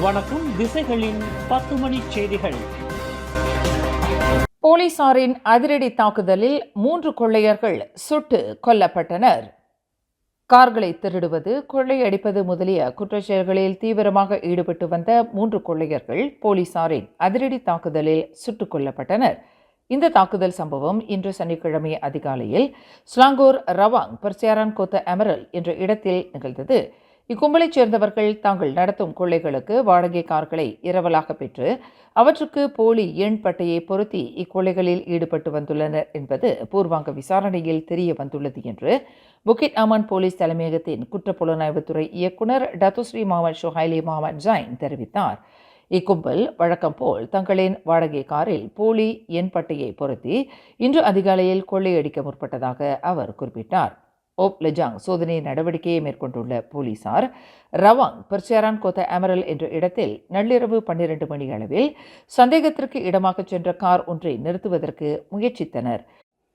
வணக்கம். திசைகளின் 10 மணி செய்திகள். போலீசாரின் அதிரடி தாக்குதலில் 3 கொள்ளையர்கள் சுட்டு கொல்லப்பட்டனர். கார்களை திருடுவது, கொள்ளையடிப்பது முதலிய குற்றச்செயல்களில் தீவிரமாக ஈடுபட்டு வந்த 3 கொள்ளையர்கள் போலீசாரின் அதிரடி தாக்குதலில் சுட்டுக் கொல்லப்பட்டனர். இந்த தாக்குதல் சம்பவம் இன்று சனிக்கிழமை அதிகாலையில் ஸ்லாங்கூர் ரவாங் பர்சியாரான் கோத்த எமரல் என்ற இடத்தில் நிகழ்ந்தது. இக்கும்பலைச் சேர்ந்தவர்கள் தாங்கள் நடத்தும் கொள்ளைகளுக்கு வாடகை கார்களை இரவலாக பெற்று அவற்றுக்கு போலி எண் பட்டையை பொருத்தி இக்கொள்ளைகளில் ஈடுபட்டு வந்துள்ளனர் என்பது பூர்வாங்க விசாரணையில் தெரிய வந்துள்ளது என்று புக்கிட் அமான் போலீஸ் தலைமையகத்தின் குற்றப்புலனாய்வுத்துறை இயக்குநர் டத்துஸ்ரீ முகமது ஷுஹைலி முகமது ஜைன் தெரிவித்தார். இக்கும்பல் வழக்கம் போல் தங்களின் வாடகை காரில் போலி எண் பட்டையை பொருத்தி இன்று அதிகாலையில் கொள்ளையடிக்க முற்பட்டதாக அவர் குறிப்பிட்டார். ஓப் லெஜாங் சோதனை நடவடிக்கையை மேற்கொண்டுள்ள போலீசார் ரவாங் பர்சியாரான் கோத்த எமரல் என்ற இடத்தில் நள்ளிரவு 12 மணி அளவில் சந்தேகத்திற்கு இடமாக சென்ற கார் ஒன்றை நிறுத்துவதற்கு முயற்சித்தனர்.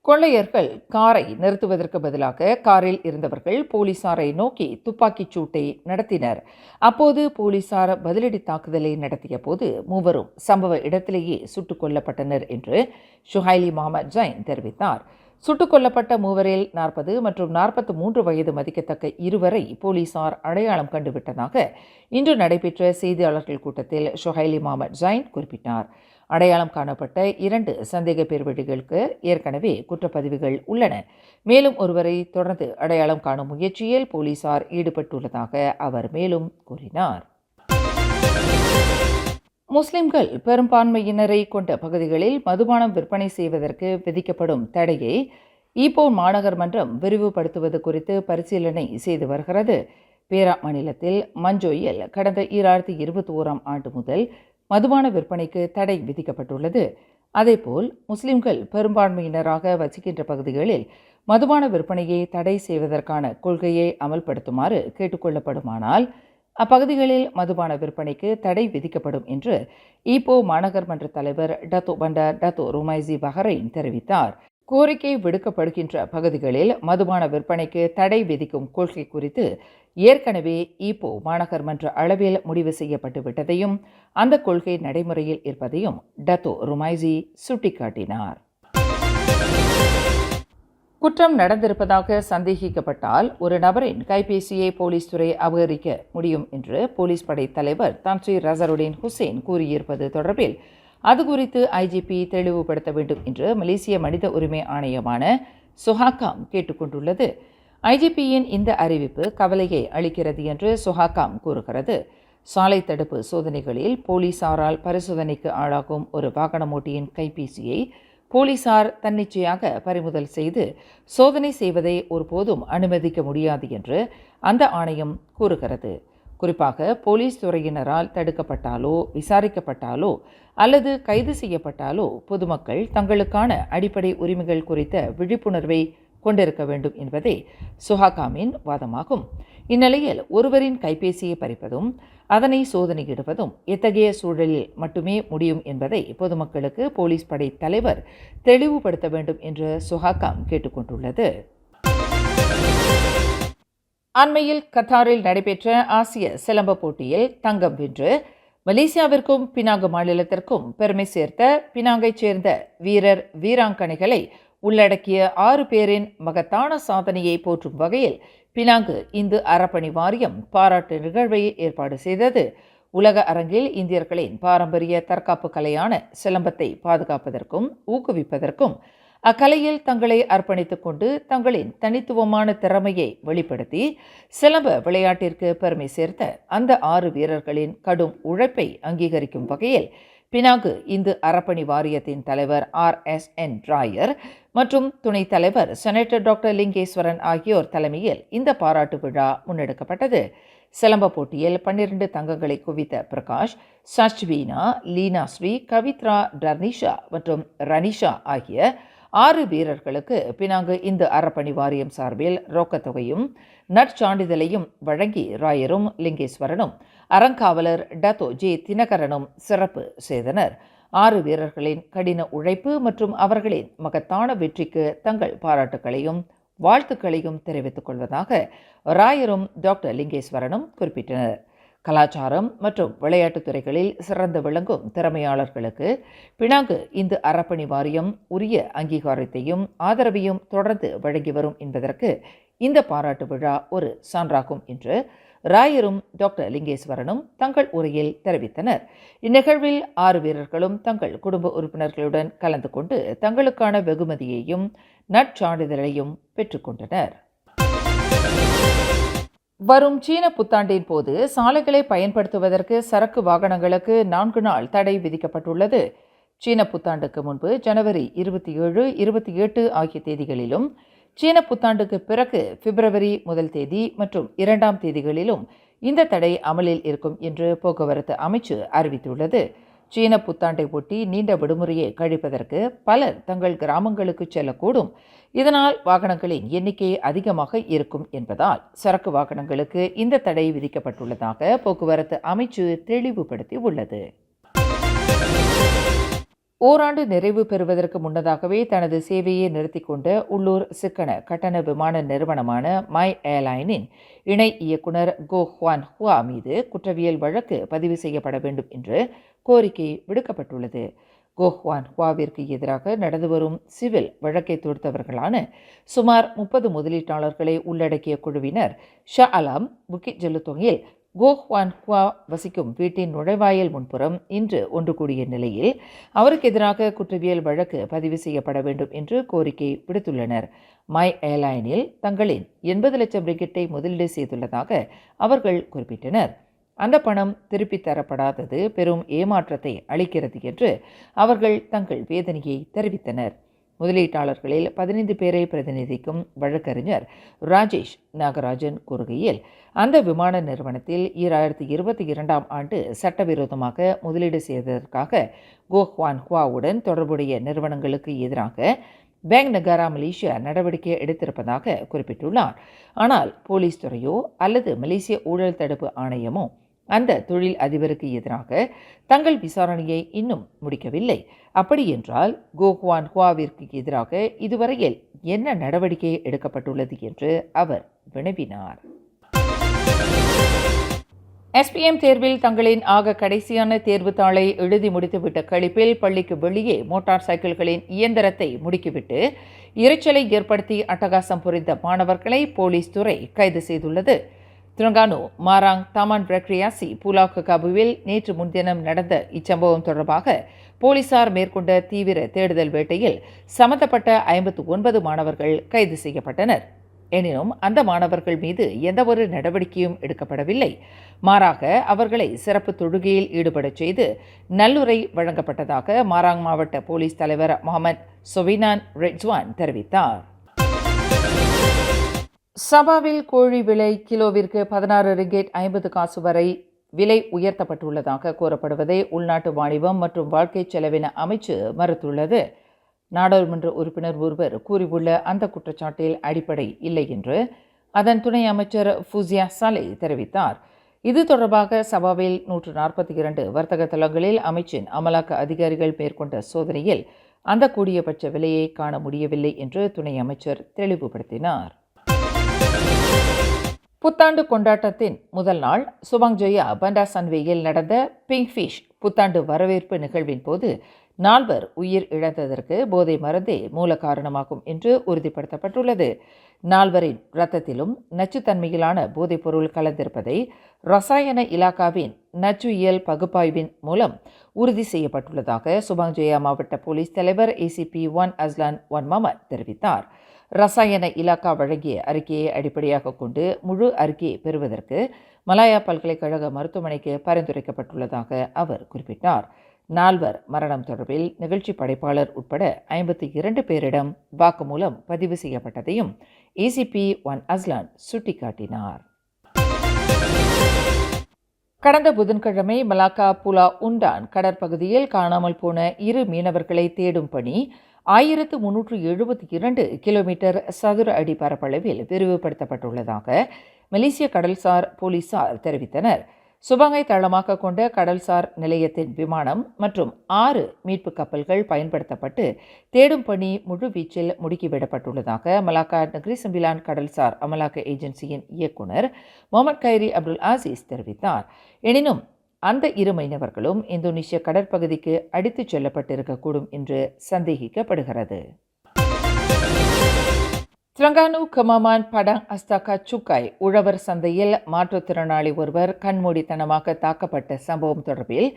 கொள்ளையர்கள் காரை நிறுத்துவதற்கு பதிலாக காரில் இருந்தவர்கள் போலீசாரை நோக்கி துப்பாக்கிச் சூட்டை நடத்தினர். அப்போது போலீசார் பதிலடி தாக்குதலை நடத்திய போது மூவரும் சம்பவ இடத்திலேயே சுட்டுக் கொல்லப்பட்டனர் என்று ஷுஹைலி முகமது ஜைன் தெரிவித்தார். சுட்டுக் கொல்லப்பட்ட மூவரில் 40 மற்றும் 43 வயது மதிக்கத்தக்க இருவரை போலீசார் அடையாளம் கண்டுவிட்டதாக இன்று நடைபெற்ற செய்தியாளர்கள் கூட்டத்தில் ஷுஹைலி முகமது ஜைன் குறிப்பிட்டார். அடையாளம் காணப்பட்ட 2 சந்தேக பேர்வழிகளுக்கு ஏற்கனவே குற்றப்பதிவுகள் உள்ளன. மேலும் ஒருவரை தொடர்ந்து அடையாளம் காணும் முயற்சியில் போலீசார் ஈடுபட்டுள்ளதாக அவர் மேலும் கூறினார். முஸ்லிம்கள் பெரும்பான்மையினரை கொண்ட பகுதிகளில் மதுபானம் விற்பனை செய்வதற்கு விதிக்கப்படும் தடையை ஈப்போ மாநகர் மன்றம் விரிவுபடுத்துவது குறித்து பரிசீலனை செய்து வருகிறது. பேரா மாநிலத்தில் மஞ்சோயில் கடந்த 2021ஆம் ஆண்டு முதல் மதுபான விற்பனைக்கு தடை விதிக்கப்பட்டுள்ளது. அதேபோல் முஸ்லிம்கள் பெரும்பான்மையினராக வசிக்கின்ற பகுதிகளில் மதுபான விற்பனையை தடை செய்வதற்கான கொள்கையை அமல்படுத்துமாறு கேட்டுக்கொள்ளப்படுமானால் அப்பகுதிகளில் மதுபான விற்பனைக்கு தடை விதிக்கப்படும் என்று ஈப்போ மாநகர் மன்ற தலைவர் டத்தோ பண்டார் டத்தோ ருமைசி பஹரைன் தெரிவித்தார். கோரிக்கை விடுக்கப்படுகின்ற பகுதிகளில் மதுபான விற்பனைக்கு தடை விதிக்கும் கொள்கை குறித்து ஏற்கனவே ஈப்போ மாநகர் மன்ற அளவில் முடிவு செய்யப்பட்டு விட்டதையும் அந்த கொள்கை நடைமுறையில் இருப்பதையும் டத்தோ ருமைசி சுட்டிக்காட்டினார். குற்றம் நடந்திருப்பதாக சந்தேகிக்கப்பட்டால் ஒரு நபரின் கைபேசியை போலீஸ் துறை அபகரிக்க முடியும் என்று போலீஸ் படை தலைவர் தன்ஸ்ரீ ரசருடீன் ஹுசேன் கூறியிருப்பது தொடர்பில் அது குறித்து ஐஜிபி தெளிவுபடுத்த வேண்டும் என்று மலேசிய மனித உரிமை ஆணையமான சுஹாகாம் கேட்டுக்கொண்டுள்ளது. ஐஜிபியின் இந்த அறிவிப்பு கவலையை அளிக்கிறது என்று சுஹாகாம் கூறுகிறது. சாலை தடுப்பு சோதனைகளில் போலீசாரால் பரிசோதனைக்கு ஆளாகும் ஒரு வாகனமோட்டியின் கைபேசியை போலீசார் தன்னிச்சையாக பறிமுதல் செய்து சோதனை செய்வதை ஒருபோதும் அனுமதிக்க முடியாது என்று அந்த ஆணையம் கூறுகிறது. குறிப்பாக போலீஸ் துறையினரால் தடுக்கப்பட்டாலோ விசாரிக்கப்பட்டாலோ அல்லது கைது செய்யப்பட்டாலோ பொதுமக்கள் தங்களுக்கான அடிப்படை உரிமைகள் குறித்த விழிப்புணர்வை கொண்டிருக்க வேண்டும் என்பதே சுஹாகாமின் வாதமாகும். இந்நிலையில் ஒருவரின் கைபேசியை பறிப்பதும் அதனை சோதனையிடுவதும் எத்தகைய சூழலில் மட்டுமே முடியும் என்பதை பொதுமக்களுக்கு போலீஸ் படை தலைவர் தெளிவுபடுத்த வேண்டும் என்று சுஹாகாம் கேட்டுக்கொண்டுள்ளது. அண்மையில் கத்தாரில் நடைபெற்ற ஆசிய சிலம்ப போட்டியில் தங்கம் வென்று மலேசியாவிற்கும் பினாங்கு மாநிலத்திற்கும் பெருமை சேர்த்த பினாங்கைச் சேர்ந்த வீரர் வீராங்கனைகளை உள்ளடக்கிய 6 பேரின் மகத்தான சாதனையை போற்றும் வகையில் பினாங்கு இந்து அறப்பணி வாரியம் பாராட்டு நிகழ்வை ஏற்பாடு செய்தது. உலக அரங்கில் இந்தியர்களின் பாரம்பரிய தற்காப்பு கலையான சிலம்பத்தை பாதுகாப்பதற்கும் ஊக்குவிப்பதற்கும் அக்கலையில் தங்களை அர்ப்பணித்துக் கொண்டு தங்களின் தனித்துவமான திறமையை வெளிப்படுத்தி சிலம்ப விளையாட்டிற்கு பெருமை சேர்த்த அந்த 6 வீரர்களின் கடும் உழைப்பை அங்கீகரிக்கும் வகையில் பினாங்கு இந்து அறப்பணி வாரியத்தின் தலைவர் RSN ராயர் மற்றும் துணைத் தலைவர் செனட்டர் டாக்டர் லிங்கேஸ்வரன் ஆகியோர் தலைமையில் இந்த பாராட்டு விழா முன்னெடுக்கப்பட்டது. சிலம்ப போட்டியில் 12 தங்கங்களை குவித்த பிரகாஷ், சச்வீனா, லீனா ஸ்ரீ, கவித்ரா, டர்னிஷா மற்றும் ரனிஷா ஆகிய 6 வீரர்களுக்கு பினாங்கு இந்து அறப்பணி வாரியம் சார்பில் ரொக்கத்தொகையும் நற்சான்றிதழையும் வழங்கி ராயரும் லிங்கேஸ்வரனும் அறங்காவலர் டத்தோ ஜே தினகரனும் சிறப்பு செய்தனர். 6 வீரர்களின் கடின உழைப்பு மற்றும் அவர்களின் மகத்தான வெற்றிக்கு தங்கள் பாராட்டுக்களையும் வாழ்த்துக்களையும் தெரிவித்துக் கொள்வதாக ராயரும் டாக்டர் லிங்கேஸ்வரனும் குறிப்பிட்டனர். கலாச்சாரம் மற்றும் விளையாட்டுத் துறைகளில் சிறந்து விளங்கும் திறமையாளர்களுக்கு பினாங்கு இந்து அறப்பணி வாரியம் உரிய அங்கீகாரத்தையும் ஆதரவையும் தொடர்ந்து வழங்கி வரும் என்பதற்கு இந்த பாராட்டு விழா ஒரு சான்றாகும் என்று ராயரும் டாக்டர் லிங்கேஸ்வரனும் தங்கள் உரையில் தெரிவித்தனர். இந்நிகழ்வில் 6 வீரர்களும் தங்கள் குடும்ப உறுப்பினர்களுடன் கலந்து கொண்டு தங்களுக்கான வெகுமதியையும் நற்சான்றிதழையும் பெற்றுக்கொண்டனர். வரும் சீன புத்தாண்டின் போது சாலைகளை பயன்படுத்துவதற்கு சரக்கு வாகனங்களுக்கு 4 நாள் தடை விதிக்கப்பட்டுள்ளது. சீன புத்தாண்டுக்கு முன்பு ஜனவரி 27, 28 ஆகிய தேதிகளிலும், சீன புத்தாண்டுக்கு பிறகு பிப்ரவரி 1 தேதி மற்றும் 2ஆம் தேதிகளிலும் இந்த தடை அமலில் இருக்கும் என்று போக்குவரத்து அமைச்சு அறிவித்துள்ளது. சீன புத்தாண்டை ஒட்டி நீண்ட விடுமுறையை கழிப்பதற்கு பலர் தங்கள் கிராமங்களுக்கு செல்லக்கூடும். இதனால் வாகனங்களின் எண்ணிக்கை அதிகமாக இருக்கும் என்பதால் சரக்கு வாகனங்களுக்கு இந்த தடை விதிக்கப்பட்டுள்ளதாக போக்குவரத்து அமைச்சு தெளிவுபடுத்தி உள்ளது. ஓராண்டு நிறைவு பெறுவதற்கு முன்னதாகவே தனது சேவையை நிறுத்திக் கொண்ட உள்ளூர் சிக்கன கட்டண விமான நிறுவனமான மை ஏர்லைனின் இணை இயக்குனர் கோ ஹுவான் ஹுவா மீது குற்றவியல் வழக்கு பதிவு செய்யப்பட வேண்டும் என்று கோரிக்கை விடுக்கப்பட்டுள்ளது. கோ ஹுவான் ஹுவாவிற்கு எதிராக நடந்து வரும் சிவில் வழக்கை தொடுத்தவர்களான சுமார் 30 முதலீட்டாளர்களை உள்ளடக்கிய குழுவினர் ஷா அலாம் புக்கிட் ஜெலுத்தோங்கில் கோ ஹுவான் ஹுவா வசிக்கும் வீட்டின் நுழைவாயில் முன்புறம் இன்று ஒன்று கூடிய நிலையில் அவருக்கு எதிராக குற்றவியல் வழக்கு பதிவு செய்யப்பட வேண்டும் என்று கோரிக்கை விடுத்துள்ளனர். மை ஏர்லைனில் தங்களின் 80 லட்சம் ரிங்கிட்டை முதலீடு செய்துள்ளதாக அவர்கள் குறிப்பிட்டனர். அந்த பணம் திருப்பித் தரப்படாதது பெரும் ஏமாற்றத்தை அளிக்கிறது என்று அவர்கள் தங்கள் வேதனையை தெரிவித்தனர். முதலீட்டாளர்களில் 15 பேரை பிரதிநிதிக்கும் வழக்கறிஞர் ராஜேஷ் நாகராஜன் கூறுகையில், அந்த விமான நிறுவனத்தில் 2022ஆம் ஆண்டு சட்டவிரோதமாக முதலீடு செய்ததற்காக கோ ஹுவான் ஹுவாவுடன் தொடர்புடைய நிறுவனங்களுக்கு எதிராக பேங்க் நகாரா மலேசியா நடவடிக்கை எடுத்திருப்பதாக குறிப்பிட்டுள்ளார். ஆனால் போலீஸ் துறையோ அல்லது மலேசிய ஊழல் தடுப்பு ஆணையமோ அந்த தொழில் அதிபருக்கு எதிராக தங்கள் விசாரணையை இன்னும் முடிக்கவில்லை. அப்படி என்றால் கோ ஹுவான் ஹுவாவிற்கு எதிராக இதுவரையில் என்ன நடவடிக்கை எடுக்கப்பட்டுள்ளது என்று அவர் வினவினார். SPM தேர்வில் தங்களின் ஆக கடைசியான தேர்வுத்தாளை எழுதி முடித்துவிட்ட கழிப்பில் பள்ளிக்கு வெளியே மோட்டார் சைக்கிள்களின் இயந்திரத்தை முடுக்கிவிட்டு இரைச்சலை ஏற்படுத்தி அட்டகாசம் புரிந்த மாணவர்களை போலீஸ் துறை கைது செய்துள்ளது. திரங்கானு மாராங் தாமான் ரெக்ரியாசி புலாக்கு காபுவில் நேற்று முன்தினம் நடந்த இச்சம்பவம் தொடர்பாக போலீசார் மேற்கொண்ட தீவிர தேடுதல் வேட்டையில் சம்பந்தப்பட்ட 59 மாணவர்கள் கைது செய்யப்பட்டனர். எனினும் அந்த மாணவர்கள் மீது எந்தவொரு நடவடிக்கையும் எடுக்கப்படவில்லை. மாறாக அவர்களை சிறப்பு தொழுகையில் ஈடுபடச் செய்து நல்லுரை வழங்கப்பட்டதாக மாராங் மாவட்ட போலீஸ் தலைவர் முகமது சொவினான் ரெட்ஸ்வான் தெரிவித்தார். சபாவில் கோழி விலை கிலோவிற்கு 16 ரிங்கெட் 50 காசு வரை விலை உயர்த்தப்பட்டுள்ளதாக கூறப்படுவதை உள்நாட்டு வாணிபம் மற்றும் வாழ்க்கை செலவின அமைச்சு மறுத்துள்ளது. நாடாளுமன்ற உறுப்பினர் ஒருவர் கூறியுள்ள அந்த குற்றச்சாட்டில் அடிப்படை இல்லை என்று அதன் துணை அமைச்சர் ஃபுசியா சாலே தெரிவித்தார். இது தொடர்பாக சபாவில் 142 வர்த்தக தளங்களில் அமைச்சின் அமலாக்க அதிகாரிகள் மேற்கொண்ட சோதனையில் அந்த கூடியபட்ச விலையை காண முடியவில்லை என்று துணை அமைச்சர் தெளிவுபடுத்தினார். புத்தாண்டு கொண்டாட்டத்தின் முதல் நாள் சுபாங் ஜோயா பண்டார் சன்வேயில் நடந்த பிங்க் ஃபிஷ் புத்தாண்டு வரவேற்பு நிகழ்வின் போது 4 உயிர் இழந்ததற்கு போதை மருந்தே மூல காரணமாகும் என்று உறுதிப்படுத்தப்பட்டுள்ளது. 4 இரத்தத்திலும் நச்சுத்தன்மையிலான போதைப்பொருள் கலந்திருப்பதை ரசாயன இலாக்காவின் நச்சுயியல் பகுப்பாய்வின் மூலம் உறுதி செய்யப்பட்டுள்ளதாக சுபாங் ஜோயா மாவட்ட போலீஸ் தலைவர் ACP 1 அஸ்லான் 1 மமத் தெரிவித்தார். ரசாயன இலாக்கா வழங்கிய அறிக்கையை அடிப்படையாக கொண்டு முழு அறிக்கையை பெறுவதற்கு மலாயா பல்கலைக்கழக மருத்துவமனைக்கு பரிந்துரைக்கப்பட்டுள்ளதாக அவர் குறிப்பிட்டார். 4 மரணம் தொடர்பில் நிகழ்ச்சி படைப்பாளர் உட்பட 52 பேரிடம் வாக்குமூலம் பதிவு செய்யப்பட்டதையும் ACP 1 அஸ்லான் சுட்டிக்காட்டினார். கடந்த புதன்கிழமை மலாக்கா புலா உண்டான் கடற்பகுதியில் காணாமல் போன 2 மீனவர்களை தேடும் பணி 1372 கிலோமீட்டர் சதுர அடி பரப்பளவில் விரிவுபடுத்தப்பட்டுள்ளதாக மலேசிய கடல்சார் போலீசார் தெரிவித்தனர். சுபாங்கை தளமாக கொண்ட கடல்சார் நிலையத்தின் விமானம் மற்றும் 6 மீட்பு கப்பல்கள் பயன்படுத்தப்பட்டு தேடும் பணி முழுவீச்சில் முடுக்கிவிடப்பட்டுள்ளதாக மலாக்கா நக்ரி சம்பிலான் கடல்சார் அமலாக்க ஏஜென்சியின் இயக்குநர் முகமது கைரி அப்துல் அசீஸ் தெரிவித்தார். எனினும் அந்த 2 மீனவர்களும் இந்தோனேஷிய கடற்பகுதிக்கு அடித்துச் செல்லப்பட்டிருக்கக்கூடும் என்று சந்தேகிக்கப்படுகிறது. திரங்கானு கமாமான் படாங் அஸ்தாகா சுக்காய் உழவர் சந்தையில் மாற்றுத்திறனாளி ஒருவர் கண்மூடித்தனமாக தாக்கப்பட்ட சம்பவம் தொடர்பில்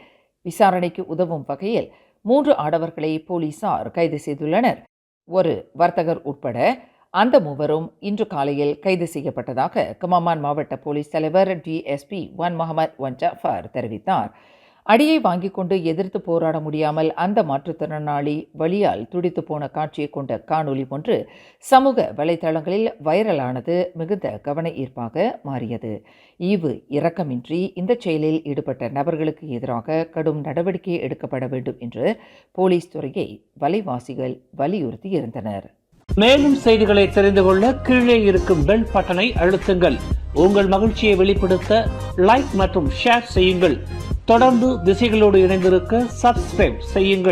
விசாரணைக்கு உதவும் வகையில் 3 ஆடவர்களை போலீசார் கைது செய்துள்ளனர். ஒரு வர்த்தகர் உட்பட அந்த மூவரும் இன்று காலையில் கைது செய்யப்பட்டதாக கமாமான் மாவட்ட போலீஸ் தலைவர் DSP 1 முகமது 1 ஜாஃபர் தெரிவித்தார். அடியை வாங்கிக் கொண்டு எதிர்த்து போராட முடியாமல் அந்த மாற்றுத்திறனாளி வலியால் துடித்து போன காட்சியை கொண்ட காணொலி ஒன்று சமூக வலைதளங்களில் வைரலானது மிகுந்த கவன ஈர்ப்பாக மாறியது. ஈவு இரக்கமின்றி இந்த செயலில் ஈடுபட்ட நபர்களுக்கு எதிராக கடும் நடவடிக்கை எடுக்கப்பட வேண்டும் என்று போலீஸ் துறையை வலைவாசிகள் வலியுறுத்தியிருந்தனர். மேலும் செய்திகளை தெரிந்து கொள்ள கீழே இருக்கும் பெல் பட்டனை அழுத்துங்கள். உங்கள் மகிழ்ச்சியை வெளிப்படுத்த லைக் மற்றும் ஷேர் செய்யுங்கள். தொடர்ந்து திசைகளோடு இணைந்திருக்க சப்ஸ்கிரைப் செய்யுங்கள்.